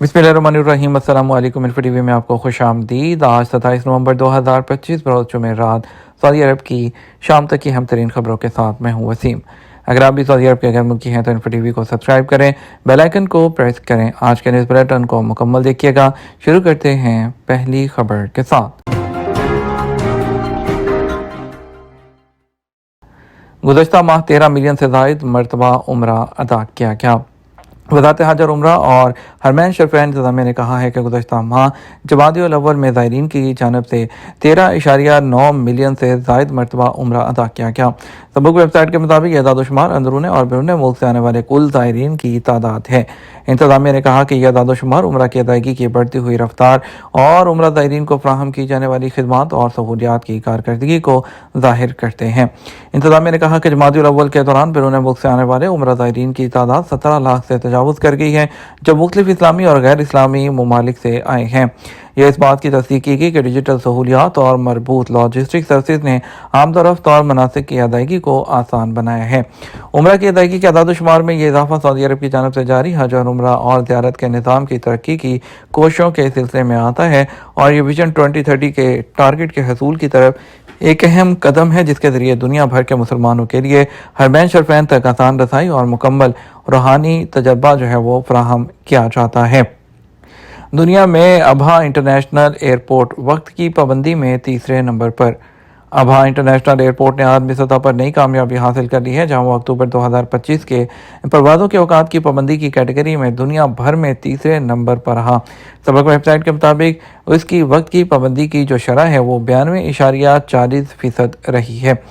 बिस्मिल्लाहिर्रहमानिर्रहीम। अस्सलाम वालेकुम। इन्फो टीवी में आपको खुश आमदीद। आज 27 नवंबर 2025 बरोज़ जुमेरात सऊदी अरब की शाम तक की हम तरीन खबरों के साथ मैं हूँ वसीम। अगर आप भी सऊदी अरब के अगर मुल्की हैं तो इन्फो टीवी को सब्सक्राइब करें, बेल आइकन को प्रेस करें। आज के न्यूज़ बुलेटिन को मुकम्मल देखिएगा। शुरू करते हैं पहली खबर के साथ। गुज़श्ता माह 13 मिलियन से ज़ायद मरतबा उम्रा अदा किया गया। वज़ारत हज और उम्रा और हरमैन शरीफैन इंतज़ामिया ने कहा है कि गुज़श्ता माह जमादिउल अव्वल में ज़ायरीन की जानब से 13.9 मिलियन से ज़ायद मरतबा उम्रा अदा किया गया। सबक वेबसाइट के मुताबिक यह दादोशुमार अंदरून और बैरून मुल्क से आने वाले कुल ज़ायरीन की तादाद है। इंतज़ामिया ने कहा कि यह दादोशुमार उम्रा की अदायगी की बढ़ती हुई रफ्तार और उम्रा ज़ायरीन को फ्राहम की जाने वाली खिदमात और सहूलियात की कारकर्दगी को ज़ाहिर करते हैं। इंतज़ामिया ने कहा कि जमादिउल अव्वल के दौरान बैरून मुल्क से आने वाले उम्रा ज़ायरीन की तादाद 17 लाख से तजावुज़ कर गई है, जो मुख्तलिफ इस्लामी और गैर इस्लामी ममालिक से आए हैं। यह इस बात की तस्दीक की गई कि डिजिटल सहूलियात और मरबूत लॉजिस्टिक सर्विस ने आमदोरफ्त और मनासिक की अदायगी को आसान बनाया है। उम्रा की अदायगी के अदाद-ओ-शुमार में यह इजाफा सऊदी अरब की जानब से जारी हज और उम्रा और ज़ियारत के निज़ाम की तरक्की की कोशिशों के सिलसिले में आता है और ये विजन 2030 के टारगेट के हसूल की तरफ एक अहम कदम है, जिसके ज़रिए दुनिया भर के मुसलमानों के लिए हरमैन शरीफैन तक आसान रसाई और मुकम्मल रूहानी तजर्बा जो है वो फराहम किया जाता है। दुनिया में अबहा इंटरनेशनल एयरपोर्ट वक्त की पाबंदी में तीसरे नंबर पर। अबहा इंटरनेशनल एयरपोर्ट ने आलमी सतह पर नई कामयाबी हासिल कर ली है, जहां वो अक्टूबर 2025 के परवाज़ों के औकात की पाबंदी की कैटेगरी में दुनिया भर में तीसरे नंबर पर रहा। सबक वेबसाइट के मुताबिक उसकी वक्त की पाबंदी की जो शरह है वो 92.40% रही है।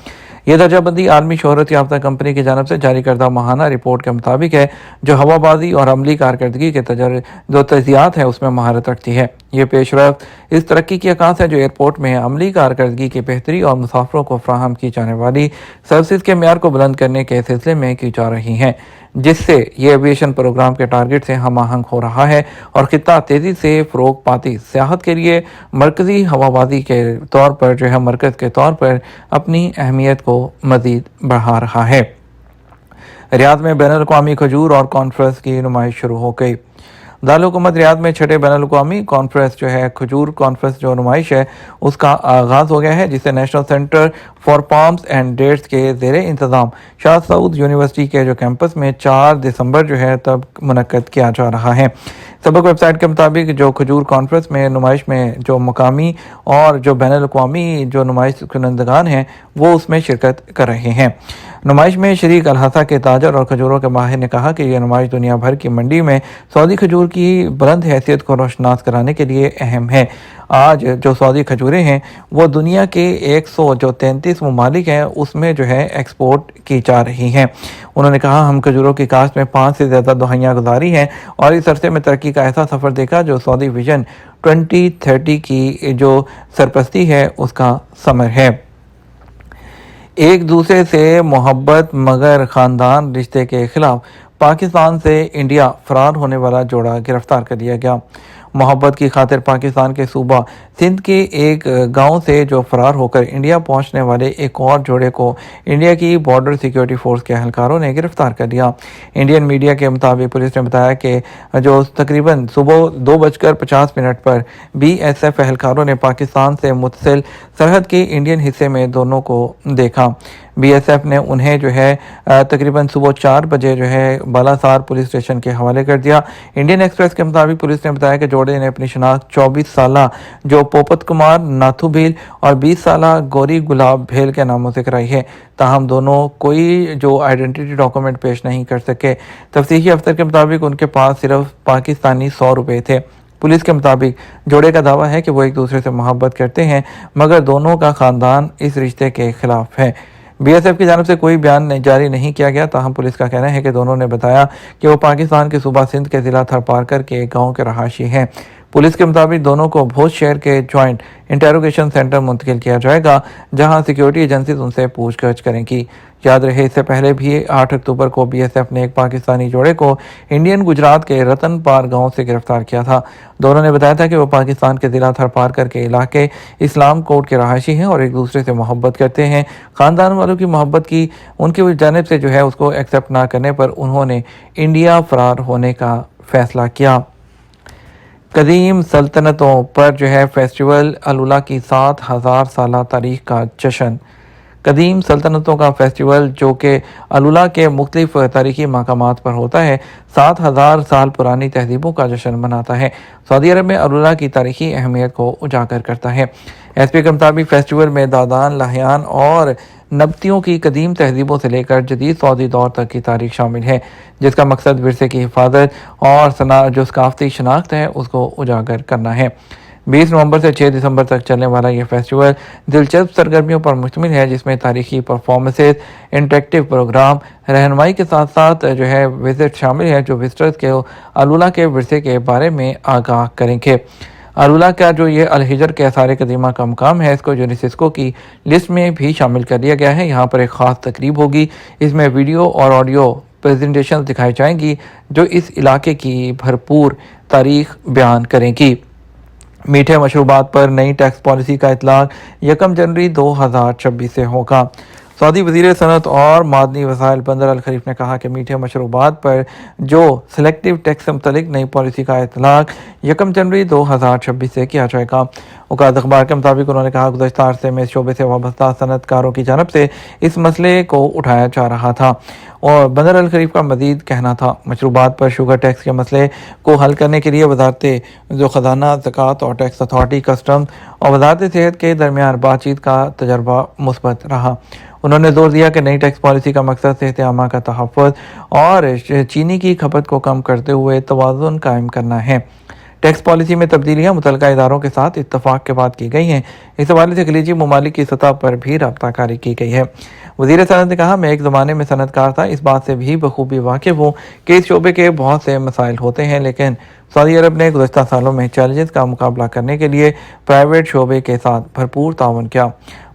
यह दर्जाबंदी आलमी शोहरत याफ्ता कंपनी की जानब से जारी करदा माहाना रिपोर्ट के मुताबिक है, जो हवाबाजी और अमली कारकर्दगी के जो तजियात है उसमें महारत रखती है। ये पेशरफ्त इस तरक्की की अकास है जो एयरपोर्ट में अमली कारकर्दगी की बेहतरी और मुसाफरों को फ्राहम की जाने वाली सर्विस के म्यार को बुलंद करने के सिलसिले में की जा रही हैं, जिससे ये एविएशन प्रोग्राम के टारगेट से हम आहंग हो रहा है और खित्ता तेज़ी से फ़रोग पाती सियाहत के लिए मरकज़ी हवाबाजी के तौर पर जो है मरकज़ के तौर पर अपनी अहमियत को मज़ीद बढ़ा रहा है। रियाद में बैनुल अक़वामी खजूर और कॉन्फ्रेंस की नुमाइश शुरू हो गई। दारुल हुकूमत रियाद में छठे बैनुल अक़वामी कॉन्फ्रेंस जो है खजूर कॉन्फ्रेंस जो नुमाइश है उसका आगाज़ हो गया है, जिसे national centre for palms and dates के ज़ेरे इंतज़ाम शाह सऊद यूनिवर्सिटी के जो कैंपस में 4 दिसंबर जो है तब मुनक्कद किया जा रहा है। सबक वेबसाइट के मुताबिक जो खजूर कॉन्फ्रेंस में नुमाइश में जो मकामी और जो बैनुल अक़वामी जो नुमाइश कुनंदगान हैं वो उसमें शिरकत कर रहे हैं। नुमाइश में शरीक अलहसा के ताजर और खजूरों के माहिर ने कहा कि यह नुमाइश दुनिया भर की मंडी में सऊदी खजूर की बुलंद हैसियत को रोशनास कराने के लिए अहम है। आज जो सऊदी खजूरें हैं वो दुनिया के 133 ममालिक हैं उसमें जो है एक्सपोर्ट की जा रही हैं। उन्होंने कहा हम खजूरों की काश्त में 5 से ज़्यादा दहाइयाँ गुजारी हैं और इस अरसे में तरक्की का ऐसा सफ़र देखा जो सऊदी विजन 2030 की जो सरपरस्ती है उसका समर है। एक दूसरे से मोहब्बत मगर ख़ानदान रिश्ते के खिलाफ पाकिस्तान से इंडिया फ़रार होने वाला जोड़ा गिरफ्तार कर लिया गया। मोहब्बत की खातिर पाकिस्तान के सूबा सिंध के एक गांव से जो फ़रार होकर इंडिया पहुंचने वाले एक और जोड़े को इंडिया की बॉर्डर सिक्योरिटी फोर्स के एहलकारों ने गिरफ्तार कर लिया। इंडियन मीडिया के मुताबिक पुलिस ने बताया कि जो तकरीबन सुबह 2:50 पर BSF एहलकारों ने पाकिस्तान से मुत्तसिल सरहद के इंडियन हिस्से में दोनों को देखा। BSF ने उन्हें जो है तकरीबन सुबह 4 बजे जो है बालासार पुलिस स्टेशन के हवाले कर दिया। इंडियन एक्सप्रेस के मुताबिक पुलिस ने बताया कि जोड़े ने अपनी शनाख्त 24 साला जो पोपत कुमार नाथू भील और 20 साला गौरी गुलाब भेल के नामों से कराई है, ताहम दोनों कोई जो आइडेंटिटी डॉक्यूमेंट पेश नहीं कर सके। तफ्तीशी अफसर के मुताबिक उनके पास सिर्फ पाकिस्तानी 100 रुपये थे। पुलिस के मुताबिक जोड़े का दावा है कि वो एक दूसरे से मोहब्बत करते हैं, मगर दोनों का ख़ानदान इस रिश्ते के खिलाफ है। BSF की जानब से कोई बयान जारी नहीं किया गया, ताहम पुलिस का कहना है कि दोनों ने बताया कि वो पाकिस्तान के सूबा सिंध के ज़िला थरपारकर के गांव के रहायशी हैं। पुलिस के मुताबिक दोनों को भोज शहर के जॉइंट इंटेरोगेशन सेंटर मुंतकिल किया जाएगा, जहां सिक्योरिटी एजेंसीज उनसे पूछगछ करेंगी। याद रहे इससे पहले भी 8 अक्टूबर को BSF ने एक पाकिस्तानी जोड़े को इंडियन गुजरात के रतनपार गांव से गिरफ्तार किया था। दोनों ने बताया था कि वो पाकिस्तान के ज़िला थरपारकर के इलाके इस्लाम कोट के रहायशी हैं और एक दूसरे से मोहब्बत करते हैं। ख़ानदान वालों की मोहब्बत की उनकी जानिब से जो है उसको एक्सेप्ट ना करने पर उन्होंने इंडिया फ़रार होने का फ़ैसला किया। قدیم سلطنتوں پر جو ہے فیسٹیول الولا کی 7000 سالہ تاریخ کا جشن۔ قدیم سلطنتوں کا فیسٹیول جو کہ الولا کے مختلف تاریخی مقامات پر ہوتا ہے 7000 سال پرانی تہذیبوں کا جشن مناتا ہے۔ سعودی عرب میں الولا کی تاریخی اہمیت کو اجاگر کرتا ہے۔ ایس پی کے مطابق فیسٹیول میں دادان، لاہیان اور نبتیوں کی قدیم تہذیبوں سے لے کر جدید سعودی دور تک کی تاریخ شامل ہے، جس کا مقصد ورثے کی حفاظت اور جو ثقافتی شناخت ہے اس کو اجاگر کرنا ہے۔ 20 نومبر سے 6 دسمبر تک چلنے والا یہ فیسٹیول دلچسپ سرگرمیوں پر مشتمل ہے، جس میں تاریخی پرفارمنسز، انٹریکٹیو پروگرام، رہنمائی کے ساتھ ساتھ جو ہے وزٹ شامل ہے جو وزٹرز کے الولا کے ورثے کے بارے میں آگاہ کریں گے۔ الولا کا جو یہ الحجر کے آثار قدیمہ کا مقام ہے، اس کو یونیسکو کی لسٹ میں بھی شامل کر لیا گیا ہے۔ یہاں پر ایک خاص تقریب ہوگی، اس میں ویڈیو اور آڈیو پریزنٹیشن دکھائی جائیں گی جو اس علاقے کی بھرپور تاریخ بیان کریں گی۔ میٹھے مشروبات پر نئی ٹیکس پالیسی کا اطلاق 1 جنوری 2026 سے ہوگا۔ سعودی وزیر صنعت اور معدنی وسائل بندر الخلیف نے کہا کہ میٹھے مشروبات پر جو سلیکٹیو ٹیکس سے متعلق نئی پالیسی کا اطلاق 1 جنوری 2026 سے کیا جائے گا۔ اوقات اخبار کے مطابق انہوں نے کہا گزشتہ عرصے میں اس شعبے سے وابستہ صنعت کاروں کی جانب سے اس مسئلے کو اٹھایا جا رہا تھا اور بندر الخلیف کا مزید کہنا تھا مشروبات پر شوگر ٹیکس کے مسئلے کو حل کرنے کے لیے وزارت خزانہ، زکوٰۃ اور ٹیکس اتھارٹی، کسٹمز اور وزارت صحت کے درمیان بات چیت کا تجربہ مثبت رہا۔ انہوں نے زور دیا کہ نئی ٹیکس پالیسی کا مقصد صحت عامہ کا تحفظ اور چینی کی کھپت کو کم کرتے ہوئے توازن قائم کرنا ہے۔ ٹیکس پالیسی میں تبدیلیاں متعلقہ اداروں کے ساتھ اتفاق کے بعد کی گئی ہیں۔ اس حوالے سے خلیجی ممالک کی سطح پر بھی رابطہ کاری کی گئی ہے۔ وزیر صنعت نے کہا میں ایک زمانے میں صنعت کار تھا، اس بات سے بھی بخوبی واقف ہوں کہ اس شعبے کے بہت سے مسائل ہوتے ہیں، لیکن سعودی عرب نے گزشتہ سالوں میں چیلنجز کا مقابلہ کرنے کے لیے پرائیویٹ شعبے کے ساتھ بھرپور تعاون کیا۔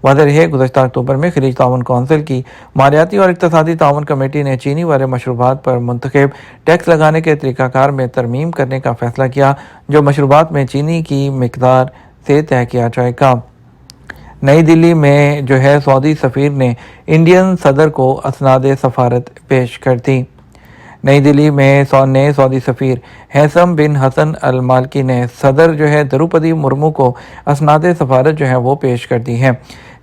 واضح رہے گزشتہ اکتوبر میں خلیج تعاون کونسل کی مالیاتی اور اقتصادی تعاون کمیٹی نے چینی والے مشروبات پر منتخب ٹیکس لگانے کے طریقہ کار میں ترمیم کرنے کا فیصلہ کیا جو مشروبات میں چینی کی مقدار سے طے کیا جائے گا۔ نئی دلی میں جو ہے سعودی سفیر نے انڈین صدر کو اسناد سفارت پیش کر دی۔ نئی دلی میں نئے سعودی سفیر ہیثم بن حسن المالکی نے صدر جو ہے دروپدی مرمو کو اسناد سفارت جو ہے وہ پیش کر دی ہے۔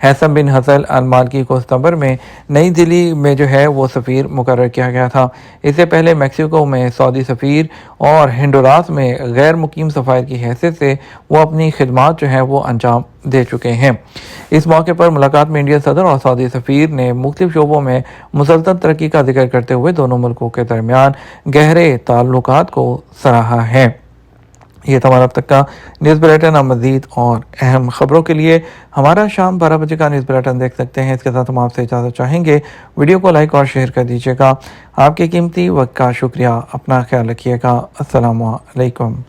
ہیثم بن حسن المالکی کو ستمبر میں نئی دلی میں جو ہے وہ سفیر مقرر کیا گیا تھا۔ اس سے پہلے میکسیکو میں سعودی سفیر اور ہنڈوراس میں غیر مقیم سفیر کی حیثیت سے وہ اپنی خدمات جو ہے وہ انجام دے چکے ہیں۔ اس موقع پر ملاقات میں انڈین صدر اور سعودی سفیر نے مختلف شعبوں میں مسلسل ترقی کا ذکر کرتے ہوئے دونوں ملکوں کے درمیان گہرے تعلقات کو سراہا ہے۔ یہ تھا ہمارا اب تک کا نیوز بلیٹن۔ مزید اور اہم خبروں کے لیے ہمارا شام 12 بجے کا نیوز بلیٹن دیکھ سکتے ہیں۔ اس کے ساتھ ہم آپ سے اجازت چاہیں گے، ویڈیو کو لائک اور شیئر کر دیجیے گا۔ آپ کے قیمتی وقت کا شکریہ۔ اپنا خیال رکھیے گا۔ السلام علیکم۔